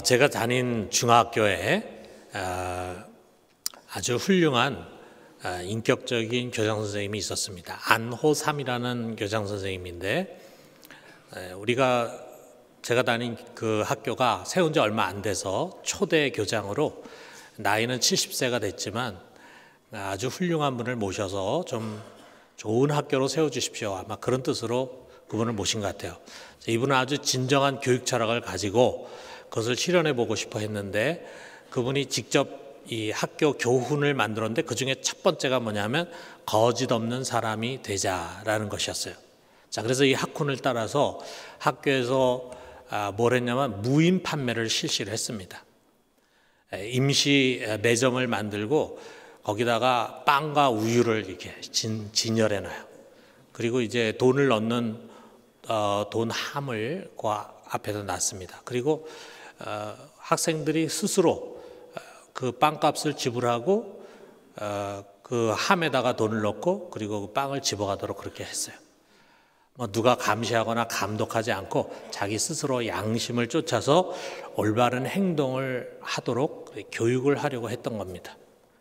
제가 다닌 중학교에 아주 훌륭한 인격적인 교장 선생님이 있었습니다. 안호삼이라는 교장 선생님인데 제가 다닌 그 학교가 세운 지 얼마 안 돼서 초대 교장으로 나이는 70세가 됐지만 아주 훌륭한 분을 모셔서 좀 좋은 학교로 세워주십시오. 아마 그런 뜻으로 그분을 모신 것 같아요. 이분은 아주 진정한 교육 철학을 가지고 그것을 실현해 보고 싶어 했는데 그분이 직접 이 학교 교훈을 만들었는데 그 중에 첫 번째가 뭐냐면 거짓 없는 사람이 되자라는 것이었어요. 자, 그래서 이 학훈을 따라서 학교에서 뭘 했냐면 무인 판매를 실시를 했습니다. 임시 매점을 만들고 거기다가 빵과 우유를 이렇게 진열해 놔요. 그리고 이제 돈을 넣는 돈 함을 그 앞에다 놨습니다. 그리고 학생들이 스스로 그 빵값을 지불하고 그 함에다가 돈을 넣고 그리고 그 빵을 집어가도록 그렇게 했어요. 누가 감시하거나 감독하지 않고 자기 스스로 양심을 쫓아서 올바른 행동을 하도록 교육을 하려고 했던 겁니다.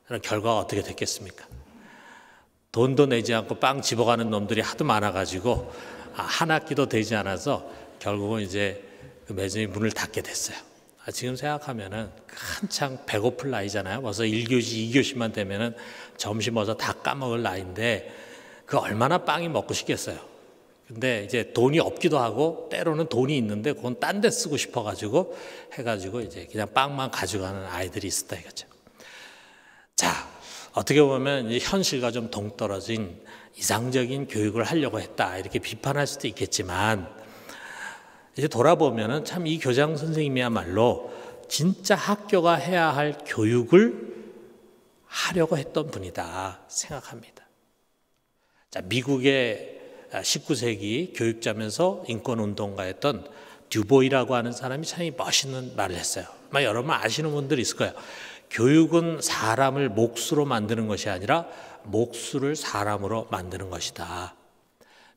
그럼 결과가 어떻게 됐겠습니까? 돈도 내지 않고 빵 집어가는 놈들이 하도 많아가지고 한 학기도 되지 않아서 결국은 이제 그 매점이 문을 닫게 됐어요. 지금 생각하면은 한창 배고플 나이잖아요. 벌써 1교시, 2교시만 되면은 점심 어서 다 까먹을 나이인데 그 얼마나 빵이 먹고 싶겠어요. 근데 이제 돈이 없기도 하고 때로는 돈이 있는데 그건 딴 데 쓰고 싶어가지고 해가지고 이제 그냥 빵만 가져가는 아이들이 있었다 이거죠. 자, 어떻게 보면 이 현실과 좀 동떨어진 이상적인 교육을 하려고 했다 이렇게 비판할 수도 있겠지만 이제 돌아보면은 참 이 교장 선생님이야말로 진짜 학교가 해야 할 교육을 하려고 했던 분이다 생각합니다. 자, 미국의 19세기 교육자면서 인권운동가였던 듀보이라고 하는 사람이 참 멋있는 말을 했어요. 아마 여러분 아시는 분들이 있을 거예요. 교육은 사람을 몫으로 만드는 것이 아니라 몫을 사람으로 만드는 것이다.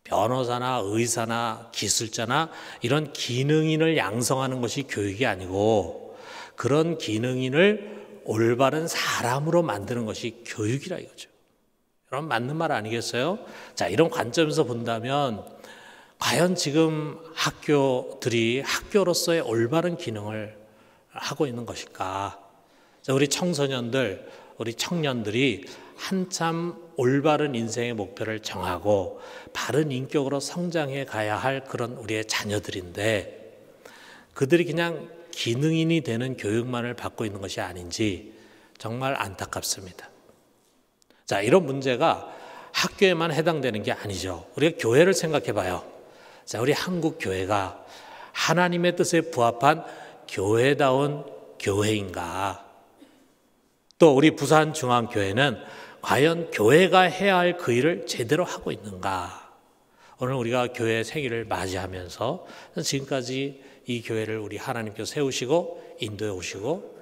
변호사나 의사나 기술자나 이런 기능인을 양성하는 것이 교육이 아니고 그런 기능인을 올바른 사람으로 만드는 것이 교육이라 이거죠. 여러분 맞는 말 아니겠어요? 자, 이런 관점에서 본다면 과연 지금 학교들이 학교로서의 올바른 기능을 하고 있는 것일까? 자, 우리 청소년들, 우리 청년들이 한참 올바른 인생의 목표를 정하고 바른 인격으로 성장해 가야 할 그런 우리의 자녀들인데 그들이 그냥 기능인이 되는 교육만을 받고 있는 것이 아닌지 정말 안타깝습니다. 자, 이런 문제가 학교에만 해당되는 게 아니죠. 우리가 교회를 생각해 봐요. 자, 우리 한국 교회가 하나님의 뜻에 부합한 교회다운 교회인가? 또 우리 부산중앙교회는 과연 교회가 해야 할 그 일을 제대로 하고 있는가? 오늘 우리가 교회 생일을 맞이하면서 지금까지 이 교회를 우리 하나님께서 세우시고 인도해 오시고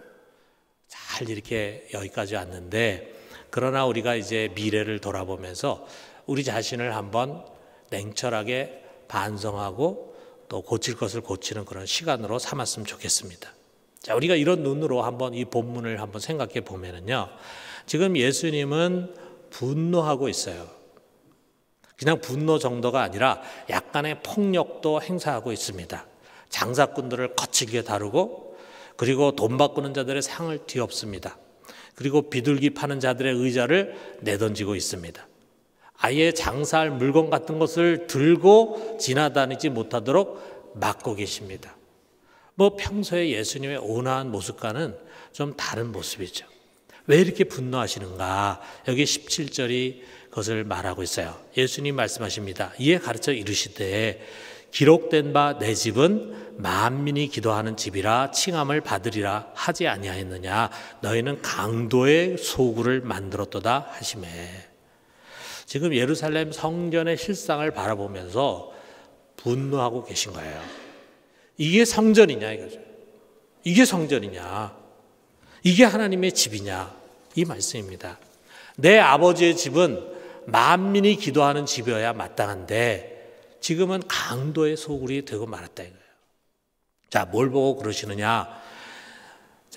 잘 이렇게 여기까지 왔는데 그러나 우리가 이제 미래를 돌아보면서 우리 자신을 한번 냉철하게 반성하고 또 고칠 것을 고치는 그런 시간으로 삼았으면 좋겠습니다. 자, 우리가 이런 눈으로 한번 이 본문을 한번 생각해 보면은요. 지금 예수님은 분노하고 있어요. 그냥 분노 정도가 아니라 약간의 폭력도 행사하고 있습니다. 장사꾼들을 거칠게 다루고 그리고 돈 바꾸는 자들의 상을 뒤엎습니다. 그리고 비둘기 파는 자들의 의자를 내던지고 있습니다. 아예 장사할 물건 같은 것을 들고 지나다니지 못하도록 막고 계십니다. 평소에 예수님의 온화한 모습과는 좀 다른 모습이죠. 왜 이렇게 분노하시는가? 여기 17절이 그것을 말하고 있어요. 예수님 말씀하십니다. 이에 가르쳐 이르시되 기록된 바 내 집은 만민이 기도하는 집이라 칭함을 받으리라 하지 아니하였느냐? 너희는 강도의 소굴을 만들었도다 하시매. 지금 예루살렘 성전의 실상을 바라보면서 분노하고 계신 거예요. 이게 성전이냐 이거죠. 이게 성전이냐. 이게 하나님의 집이냐. 이 말씀입니다. 내 아버지의 집은 만민이 기도하는 집이어야 마땅한데 지금은 강도의 소굴이 되고 말았다 이거예요. 자, 뭘 보고 그러시느냐.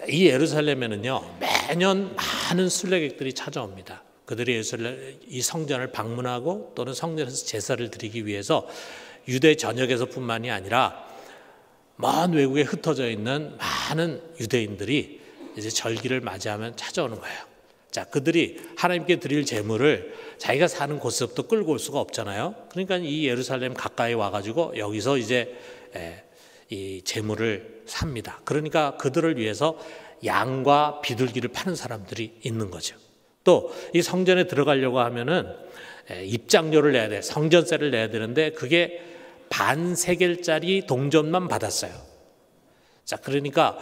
이 예루살렘에는요 매년 많은 순례객들이 찾아옵니다. 그들이 이 성전을 방문하고 또는 성전에서 제사를 드리기 위해서 유대 전역에서뿐만이 아니라 먼 외국에 흩어져 있는 많은 유대인들이 이제 절기를 맞이하면 찾아오는 거예요. 자, 그들이 하나님께 드릴 제물을 자기가 사는 곳에서부터 끌고 올 수가 없잖아요. 그러니까 이 예루살렘 가까이 와가지고 여기서 이제 이 제물을 삽니다. 그러니까 그들을 위해서 양과 비둘기를 파는 사람들이 있는 거죠. 또 이 성전에 들어가려고 하면은 입장료를 내야 돼, 성전세를 내야 되는데 그게 반세겔짜리 동전만 받았어요. 자, 그러니까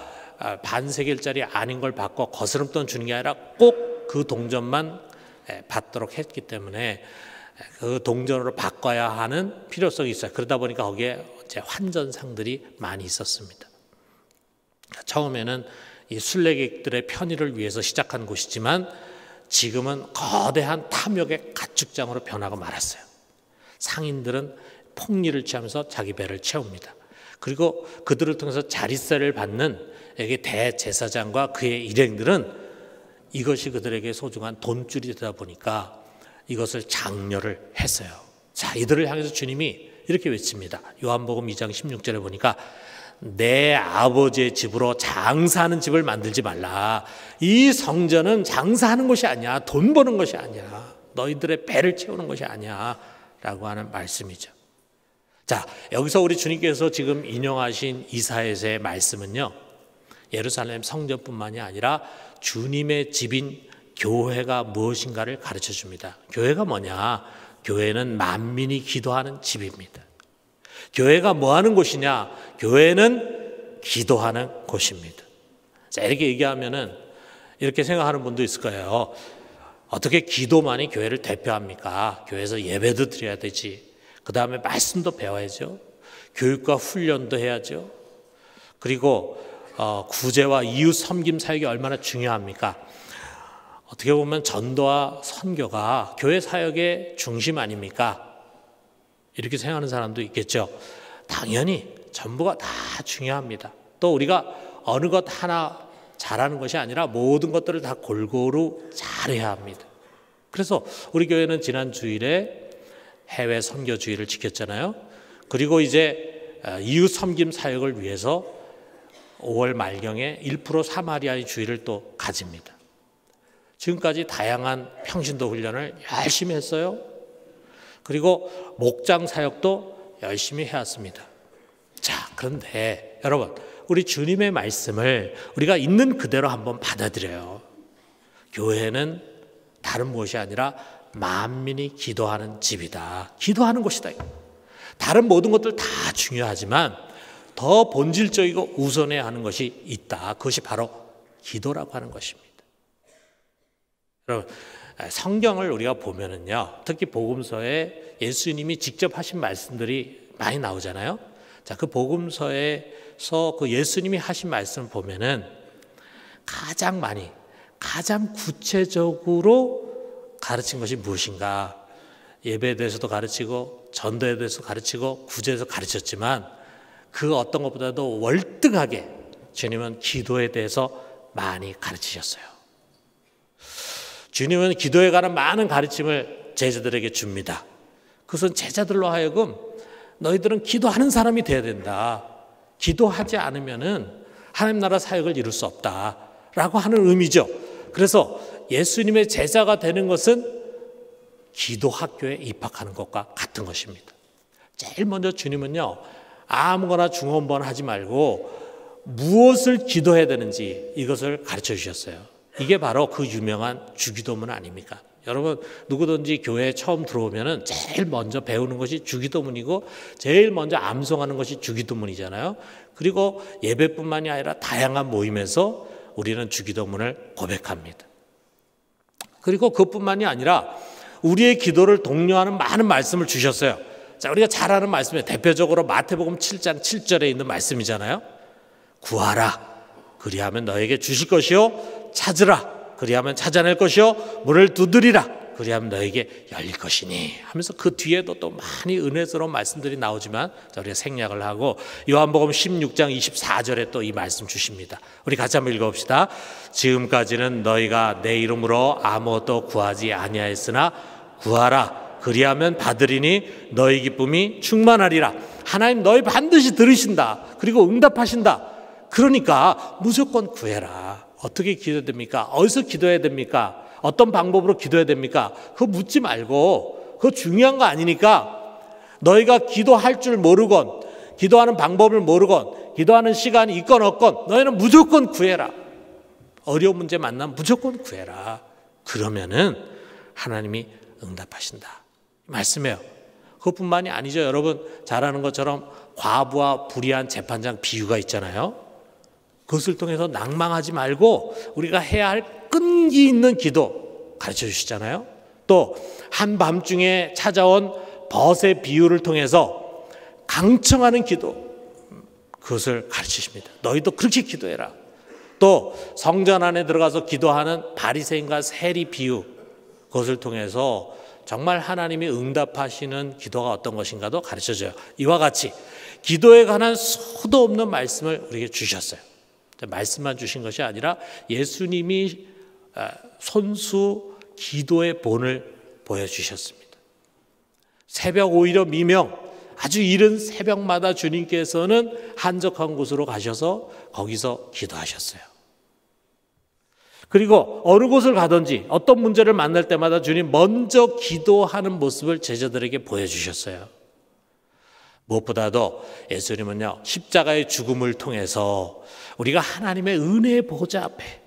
반세겔짜리 아닌 걸 받고 거스름돈 주는 게 아니라 꼭 그 동전만 받도록 했기 때문에 그 동전으로 바꿔야 하는 필요성이 있어요. 그러다 보니까 거기에 이제 환전상들이 많이 있었습니다. 처음에는 이 순례객들의 편의를 위해서 시작한 곳이지만 지금은 거대한 탐욕의 가축장으로 변하고 말았어요. 상인들은 폭리를 취하면서 자기 배를 채웁니다. 그리고 그들을 통해서 자릿세를 받는 여기 대제사장과 그의 일행들은 이것이 그들에게 소중한 돈줄이 되다 보니까 이것을 장려를 했어요. 자, 이들을 향해서 주님이 이렇게 외칩니다. 요한복음 2장 16절에 보니까 내 아버지의 집으로 장사하는 집을 만들지 말라. 이 성전은 장사하는 것이 아니야. 돈 버는 것이 아니야. 너희들의 배를 채우는 것이 아니야. 라고 하는 말씀이죠. 자, 여기서 우리 주님께서 지금 인용하신 이사야서의 말씀은요, 예루살렘 성전뿐만이 아니라 주님의 집인 교회가 무엇인가를 가르쳐 줍니다. 교회가 뭐냐? 교회는 만민이 기도하는 집입니다. 교회가 뭐 하는 곳이냐? 교회는 기도하는 곳입니다. 자, 이렇게 얘기하면은 이렇게 생각하는 분도 있을 거예요. 어떻게 기도만이 교회를 대표합니까? 교회에서 예배도 드려야 되지. 그 다음에 말씀도 배워야죠. 교육과 훈련도 해야죠. 그리고 구제와 이웃 섬김 사역이 얼마나 중요합니까? 어떻게 보면 전도와 선교가 교회 사역의 중심 아닙니까? 이렇게 생각하는 사람도 있겠죠. 당연히 전부가 다 중요합니다. 또 우리가 어느 것 하나 잘하는 것이 아니라 모든 것들을 다 골고루 잘해야 합니다. 그래서 우리 교회는 지난 주일에 해외 선교 주일을 지켰잖아요. 그리고 이제 이웃 섬김 사역을 위해서 5월 말경에 1% 사마리아의 주일을 또 가집니다. 지금까지 다양한 평신도 훈련을 열심히 했어요. 그리고 목장 사역도 열심히 해왔습니다. 자, 그런데 여러분, 우리 주님의 말씀을 우리가 있는 그대로 한번 받아들여요. 교회는 다른 무엇이 아니라 만민이 기도하는 집이다. 기도하는 곳이다. 다른 모든 것들 다 중요하지만 더 본질적이고 우선해야 하는 것이 있다. 그것이 바로 기도라고 하는 것입니다. 여러분, 성경을 우리가 보면은요, 특히 복음서에 예수님이 직접 하신 말씀들이 많이 나오잖아요. 자, 그 복음서에서 그 예수님이 하신 말씀을 보면은 가장 많이, 가장 구체적으로 가르친 것이 무엇인가? 예배에 대해서도 가르치고 전도에 대해서 가르치고 구제에서 가르쳤지만 그 어떤 것보다도 월등하게 주님은 기도에 대해서 많이 가르치셨어요. 주님은 기도에 관한 많은 가르침을 제자들에게 줍니다. 그것은 제자들로 하여금 너희들은 기도하는 사람이 돼야 된다. 기도하지 않으면은 하나님 나라 사역을 이룰 수 없다라고 하는 의미죠. 그래서 예수님의 제자가 되는 것은 기도 학교에 입학하는 것과 같은 것입니다. 제일 먼저 주님은요, 아무거나 중언부언 하지 말고 무엇을 기도해야 되는지 이것을 가르쳐 주셨어요. 이게 바로 그 유명한 주기도문 아닙니까? 여러분, 누구든지 교회에 처음 들어오면은 제일 먼저 배우는 것이 주기도문이고 제일 먼저 암송하는 것이 주기도문이잖아요. 그리고 예배뿐만이 아니라 다양한 모임에서 우리는 주기도문을 고백합니다. 그리고 그것뿐만이 아니라 우리의 기도를 독려하는 많은 말씀을 주셨어요. 자, 우리가 잘 아는 말씀이에요. 대표적으로 마태복음 7장 7절에 있는 말씀이잖아요. 구하라, 그리하면 너에게 주실 것이요, 찾으라, 그리하면 찾아낼 것이요, 문을 두드리라. 그리하면 너에게 열릴 것이니 하면서 그 뒤에도 또 많이 은혜스러운 말씀들이 나오지만 우리가 생략을 하고 요한복음 16장 24절에 또 이 말씀 주십니다. 우리 같이 한번 읽어봅시다. 지금까지는 너희가 내 이름으로 아무것도 구하지 아니하였으나 구하라 그리하면 받으리니 너희 기쁨이 충만하리라. 하나님 너희 반드시 들으신다. 그리고 응답하신다. 그러니까 무조건 구해라. 어떻게 기도해야 됩니까? 어디서 기도해야 됩니까? 어떤 방법으로 기도해야 됩니까? 그거 묻지 말고 그거 중요한 거 아니니까 너희가 기도할 줄 모르건 기도하는 방법을 모르건 기도하는 시간이 있건 없건 너희는 무조건 구해라. 어려운 문제 만나면 무조건 구해라. 그러면은 하나님이 응답하신다. 말씀이에요. 그것뿐만이 아니죠. 여러분 잘 아는 것처럼 과부와 불의한 재판장 비유가 있잖아요. 그것을 통해서 낭망하지 말고 우리가 해야 할 끈기 있는 기도 가르쳐 주시잖아요. 또 한밤중에 찾아온 벗의 비유를 통해서 강청하는 기도 그것을 가르치십니다. 너희도 그렇게 기도해라. 또 성전 안에 들어가서 기도하는 바리새인과 세리 비유 그것을 통해서 정말 하나님이 응답하시는 기도가 어떤 것인가도 가르쳐줘요. 이와 같이 기도에 관한 수도 없는 말씀을 우리에게 주셨어요. 말씀만 주신 것이 아니라 예수님이 손수 기도의 본을 보여주셨습니다. 새벽 오히려 미명 아주 이른 새벽마다 주님께서는 한적한 곳으로 가셔서 거기서 기도하셨어요. 그리고 어느 곳을 가든지 어떤 문제를 만날 때마다 주님 먼저 기도하는 모습을 제자들에게 보여주셨어요. 무엇보다도 예수님은요 십자가의 죽음을 통해서 우리가 하나님의 은혜의 보좌 앞에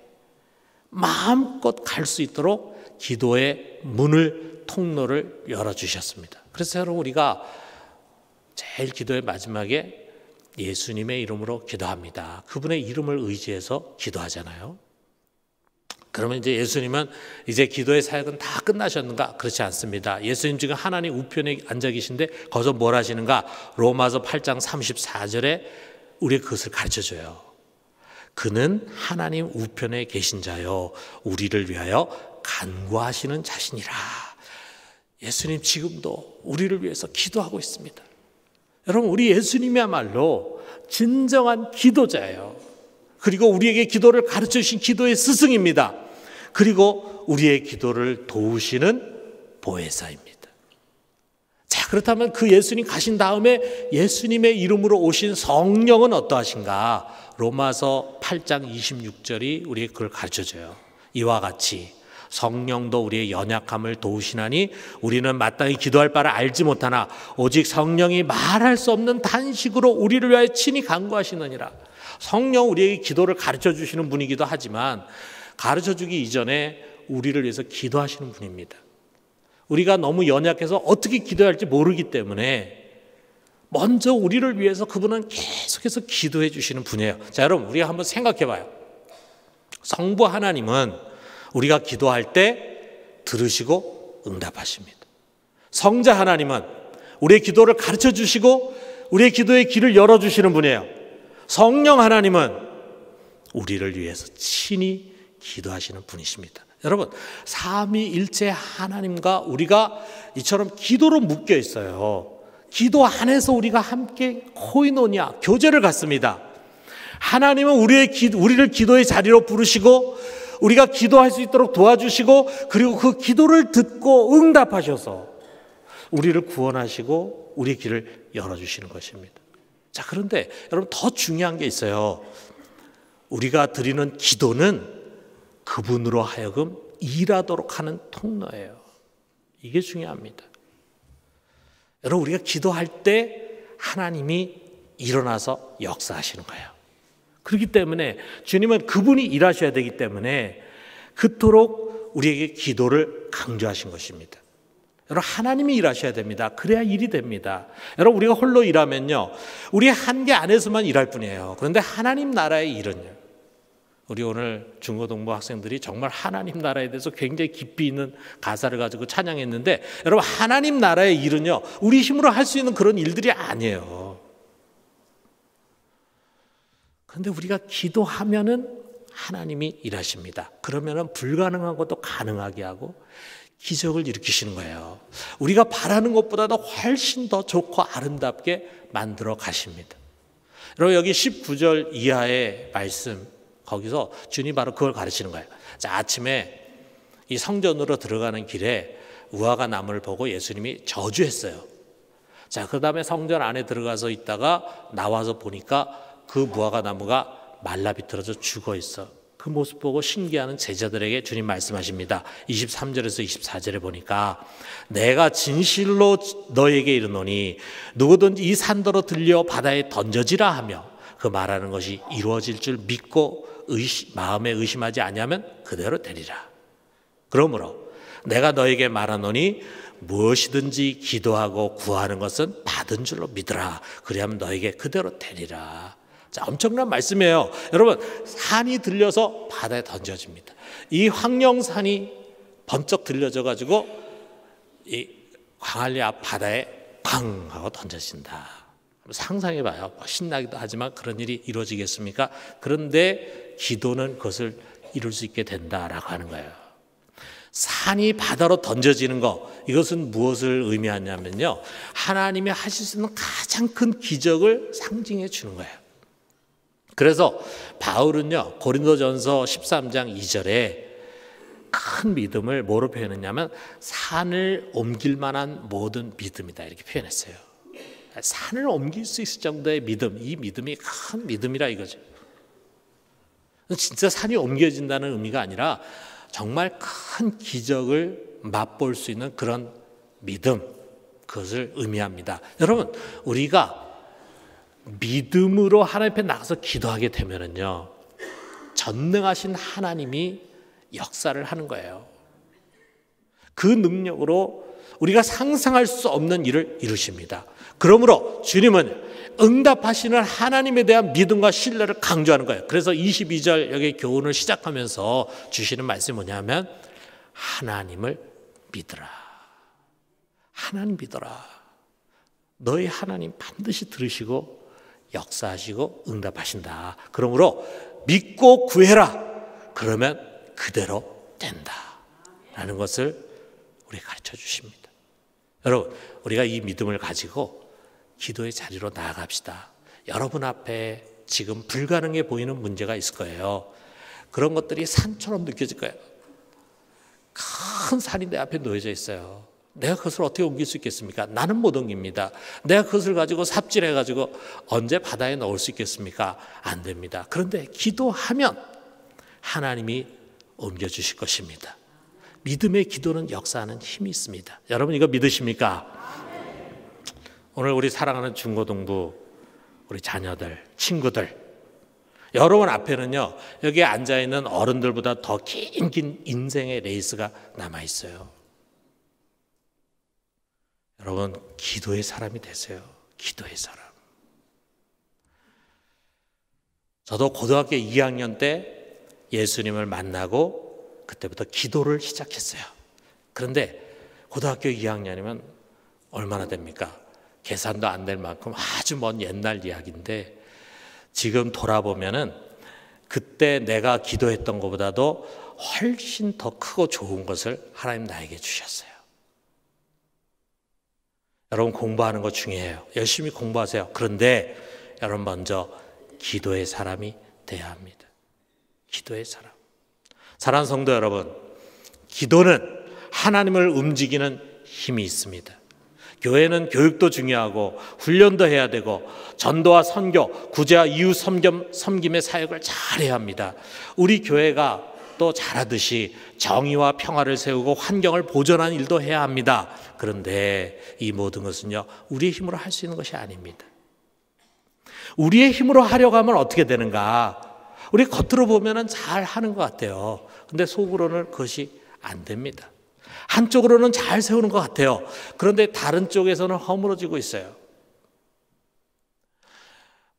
마음껏 갈 수 있도록 기도의 문을 통로를 열어주셨습니다. 그래서 여러분 우리가 제일 기도의 마지막에 예수님의 이름으로 기도합니다. 그분의 이름을 의지해서 기도하잖아요. 그러면 이제 예수님은 이제 기도의 사역은 다 끝나셨는가? 그렇지 않습니다. 예수님 지금 하나님 우편에 앉아 계신데 거기서 뭘 하시는가? 로마서 8장 34절에 우리에게 그것을 가르쳐줘요. 그는 하나님 우편에 계신 자요 우리를 위하여 간구하시는 자신이라. 예수님 지금도 우리를 위해서 기도하고 있습니다. 여러분 우리 예수님이야말로 진정한 기도자예요. 그리고 우리에게 기도를 가르쳐 주신 기도의 스승입니다. 그리고 우리의 기도를 도우시는 보혜사입니다. 자, 그렇다면 그 예수님 가신 다음에 예수님의 이름으로 오신 성령은 어떠하신가? 로마서 8장 26절이 우리에게 그걸 가르쳐줘요. 이와 같이 성령도 우리의 연약함을 도우시나니 우리는 마땅히 기도할 바를 알지 못하나 오직 성령이 말할 수 없는 단식으로 우리를 위하여 친히 간구하시느니라. 성령 우리에게 기도를 가르쳐 주시는 분이기도 하지만 가르쳐 주기 이전에 우리를 위해서 기도하시는 분입니다. 우리가 너무 연약해서 어떻게 기도해야 할지 모르기 때문에 먼저 우리를 위해서 그분은 계속해서 기도해 주시는 분이에요. 자, 여러분 우리가 한번 생각해 봐요. 성부 하나님은 우리가 기도할 때 들으시고 응답하십니다. 성자 하나님은 우리의 기도를 가르쳐 주시고 우리의 기도의 길을 열어주시는 분이에요. 성령 하나님은 우리를 위해서 친히 기도하시는 분이십니다. 여러분 삼위일체 하나님과 우리가 이처럼 기도로 묶여 있어요. 기도 안에서 우리가 함께 코이노니아 교제를 갖습니다. 하나님은 우리를 기도의 자리로 부르시고 우리가 기도할 수 있도록 도와주시고 그리고 그 기도를 듣고 응답하셔서 우리를 구원하시고 우리의 길을 열어주시는 것입니다. 자, 그런데 여러분 더 중요한 게 있어요. 우리가 드리는 기도는 그분으로 하여금 일하도록 하는 통로예요. 이게 중요합니다. 여러분 우리가 기도할 때 하나님이 일어나서 역사하시는 거예요. 그렇기 때문에 주님은 그분이 일하셔야 되기 때문에 그토록 우리에게 기도를 강조하신 것입니다. 여러분 하나님이 일하셔야 됩니다. 그래야 일이 됩니다. 여러분 우리가 홀로 일하면요 우리의 한계 안에서만 일할 뿐이에요. 그런데 하나님 나라의 일은요, 우리 오늘 중고등부 학생들이 정말 하나님 나라에 대해서 굉장히 깊이 있는 가사를 가지고 찬양했는데 여러분 하나님 나라의 일은요 우리 힘으로 할 수 있는 그런 일들이 아니에요. 그런데 우리가 기도하면은 하나님이 일하십니다. 그러면은 불가능한 것도 가능하게 하고 기적을 일으키시는 거예요. 우리가 바라는 것보다도 훨씬 더 좋고 아름답게 만들어 가십니다. 여러분, 여기 19절 이하의 말씀, 거기서 주님이 바로 그걸 가르치는 거예요. 자, 아침에 이 성전으로 들어가는 길에 우화과 나무를 보고 예수님이 저주했어요. 자, 그 다음에 성전 안에 들어가서 있다가 나와서 보니까 그 무화과 나무가 말라 비틀어져 죽어 있어. 그 모습 보고 신기해하는 제자들에게 주님 말씀하십니다. 23절에서 24절에 보니까 내가 진실로 너에게 이르노니 누구든지 이 산더러 들려 바다에 던져지라 하며 그 말하는 것이 이루어질 줄 믿고 마음에 의심하지 아니하면 그대로 되리라. 그러므로 내가 너에게 말하노니 무엇이든지 기도하고 구하는 것은 받은 줄로 믿으라. 그리하면 너에게 그대로 되리라. 자, 엄청난 말씀이에요. 여러분, 산이 들려서 바다에 던져집니다. 이 황령산이 번쩍 들려져 가지고 이 광안리 앞 바다에 팡 하고 던져진다. 상상해 봐요. 신나기도 하지만 그런 일이 이루어지겠습니까? 그런데 기도는 그것을 이룰 수 있게 된다라고 하는 거예요. 산이 바다로 던져지는 것, 이것은 무엇을 의미하냐면요, 하나님이 하실 수 있는 가장 큰 기적을 상징해 주는 거예요. 그래서 바울은요, 고린도전서 13장 2절에 큰 믿음을 뭐로 표현했냐면 산을 옮길 만한 모든 믿음이다, 이렇게 표현했어요. 산을 옮길 수 있을 정도의 믿음, 이 믿음이 큰 믿음이라 이거죠. 진짜 산이 옮겨진다는 의미가 아니라 정말 큰 기적을 맛볼 수 있는 그런 믿음, 그것을 의미합니다. 여러분, 우리가 믿음으로 하나님 앞에 나가서 기도하게 되면은요, 전능하신 하나님이 역사를 하는 거예요. 그 능력으로 우리가 상상할 수 없는 일을 이루십니다. 그러므로 주님은 응답하시는 하나님에 대한 믿음과 신뢰를 강조하는 거예요. 그래서 22절 여기 교훈을 시작하면서 주시는 말씀이 뭐냐면 하나님을 믿으라. 하나님 믿어라. 너희 하나님 반드시 들으시고 역사하시고 응답하신다. 그러므로 믿고 구해라. 그러면 그대로 된다. 라는 것을 우리에게 가르쳐 주십니다. 여러분, 우리가 이 믿음을 가지고 기도의 자리로 나아갑시다. 여러분 앞에 지금 불가능해 보이는 문제가 있을 거예요. 그런 것들이 산처럼 느껴질 거예요. 큰 산이 내 앞에 놓여져 있어요. 내가 그것을 어떻게 옮길 수 있겠습니까? 나는 못 옮깁니다. 내가 그것을 가지고 삽질해가지고 언제 바다에 넣을 수 있겠습니까? 안 됩니다. 그런데 기도하면 하나님이 옮겨주실 것입니다. 믿음의 기도는 역사하는 힘이 있습니다. 여러분, 이거 믿으십니까? 오늘 우리 사랑하는 중고등부 우리 자녀들, 친구들, 여러분 앞에는요, 여기에 앉아있는 어른들보다 더 긴 인생의 레이스가 남아있어요. 여러분, 기도의 사람이 되세요. 기도의 사람. 저도 고등학교 2학년 때 예수님을 만나고 그때부터 기도를 시작했어요. 그런데 고등학교 2학년이면 얼마나 됩니까? 계산도 안 될 만큼 아주 먼 옛날 이야기인데 지금 돌아보면은 그때 내가 기도했던 것보다도 훨씬 더 크고 좋은 것을 하나님 나에게 주셨어요. 여러분, 공부하는 거 중요해요. 열심히 공부하세요. 그런데 여러분, 먼저 기도의 사람이 돼야 합니다. 기도의 사람. 사랑하는 성도 여러분, 기도는 하나님을 움직이는 힘이 있습니다. 교회는 교육도 중요하고 훈련도 해야 되고 전도와 선교, 구제와 이웃 섬김의 사역을 잘해야 합니다. 우리 교회가 또 잘하듯이 정의와 평화를 세우고 환경을 보존하는 일도 해야 합니다. 그런데 이 모든 것은요, 우리의 힘으로 할 수 있는 것이 아닙니다. 우리의 힘으로 하려고 하면 어떻게 되는가? 우리 겉으로 보면 잘 하는 것 같아요. 근데 속으로는 그것이 안 됩니다. 한쪽으로는 잘 세우는 것 같아요. 그런데 다른 쪽에서는 허물어지고 있어요.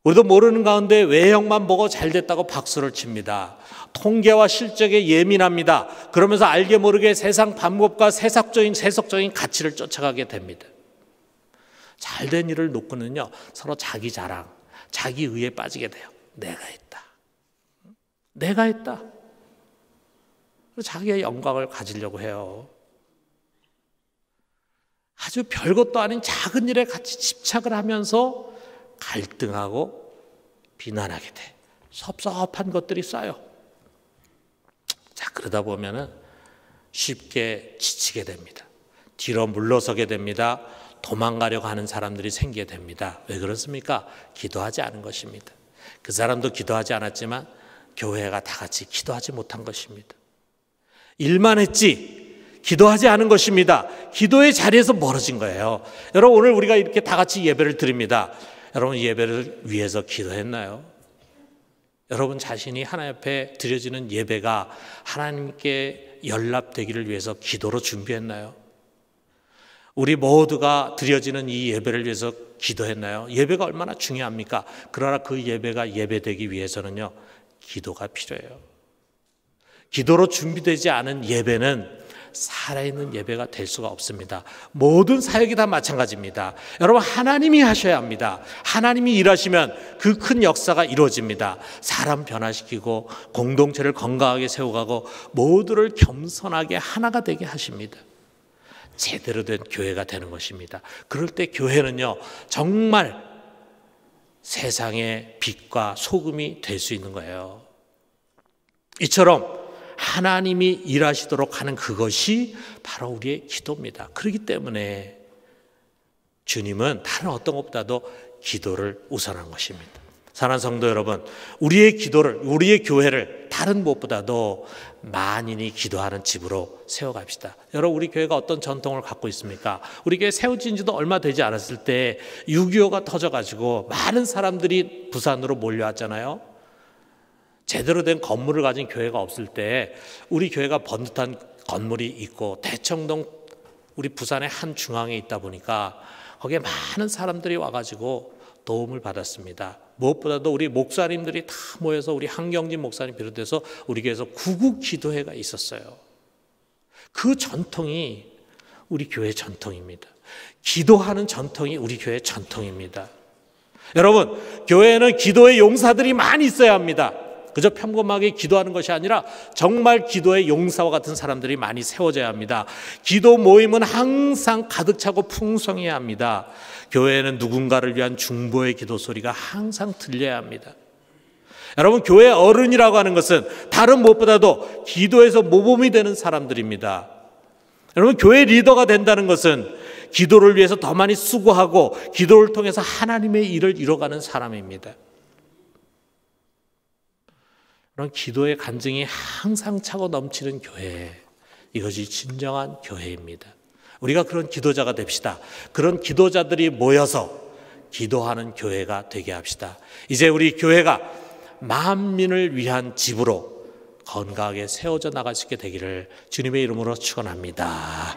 우리도 모르는 가운데 외형만 보고 잘 됐다고 박수를 칩니다. 통계와 실적에 예민합니다. 그러면서 알게 모르게 세상 방법과 세속적인 가치를 쫓아가게 됩니다. 잘된 일을 놓고는요, 서로 자기 자랑, 자기 의에 빠지게 돼요. 내가 했다. 내가 했다. 자기의 영광을 가지려고 해요. 아주 별것도 아닌 작은 일에 같이 집착을 하면서 갈등하고 비난하게 돼. 섭섭한 것들이 쌓여. 자, 그러다 보면은 쉽게 지치게 됩니다. 뒤로 물러서게 됩니다. 도망가려고 하는 사람들이 생기게 됩니다. 왜 그렇습니까? 기도하지 않은 것입니다. 그 사람도 기도하지 않았지만 교회가 다 같이 기도하지 못한 것입니다. 일만 했지 기도하지 않은 것입니다. 기도의 자리에서 멀어진 거예요. 여러분, 오늘 우리가 이렇게 다 같이 예배를 드립니다. 여러분, 예배를 위해서 기도했나요? 여러분 자신이 하나님 앞에 드려지는 예배가 하나님께 연락되기를 위해서 기도로 준비했나요? 우리 모두가 드려지는 이 예배를 위해서 기도했나요? 예배가 얼마나 중요합니까? 그러나 그 예배가 예배되기 위해서는요, 기도가 필요해요. 기도로 준비되지 않은 예배는 살아있는 예배가 될 수가 없습니다. 모든 사역이 다 마찬가지입니다. 여러분, 하나님이 하셔야 합니다. 하나님이 일하시면 그 큰 역사가 이루어집니다. 사람 변화시키고 공동체를 건강하게 세워가고 모두를 겸손하게 하나가 되게 하십니다. 제대로 된 교회가 되는 것입니다. 그럴 때 교회는요, 정말 세상의 빛과 소금이 될 수 있는 거예요. 이처럼 하나님이 일하시도록 하는 그것이 바로 우리의 기도입니다. 그렇기 때문에 주님은 다른 어떤 것보다도 기도를 우선한 것입니다. 사랑하는 성도 여러분, 우리의 기도를, 우리의 교회를 다른 무엇보다도 만인이 기도하는 집으로 세워갑시다. 여러분, 우리 교회가 어떤 전통을 갖고 있습니까? 우리 교회 세워진 지도 얼마 되지 않았을 때 6.25가 터져가지고 많은 사람들이 부산으로 몰려왔잖아요. 제대로 된 건물을 가진 교회가 없을 때 우리 교회가 번듯한 건물이 있고 대청동 우리 부산의 한 중앙에 있다 보니까 거기에 많은 사람들이 와가지고 도움을 받았습니다. 무엇보다도 우리 목사님들이 다 모여서 우리 한경진 목사님 비롯해서 우리 교회에서 구국 기도회가 있었어요. 그 전통이 우리 교회 전통입니다. 기도하는 전통이 우리 교회 전통입니다. 여러분, 교회에는 기도의 용사들이 많이 있어야 합니다. 그저 평범하게 기도하는 것이 아니라 정말 기도의 용사와 같은 사람들이 많이 세워져야 합니다. 기도 모임은 항상 가득 차고 풍성해야 합니다. 교회에는 누군가를 위한 중보의 기도 소리가 항상 들려야 합니다. 여러분, 교회 어른이라고 하는 것은 다른 무엇보다도 기도에서 모범이 되는 사람들입니다. 여러분, 교회 리더가 된다는 것은 기도를 위해서 더 많이 수고하고 기도를 통해서 하나님의 일을 이뤄가는 사람입니다. 그런 기도의 간증이 항상 차고 넘치는 교회, 이것이 진정한 교회입니다. 우리가 그런 기도자가 됩시다. 그런 기도자들이 모여서 기도하는 교회가 되게 합시다. 이제 우리 교회가 만민을 위한 집으로 건강하게 세워져 나갈 수 있게 되기를 주님의 이름으로 축원합니다.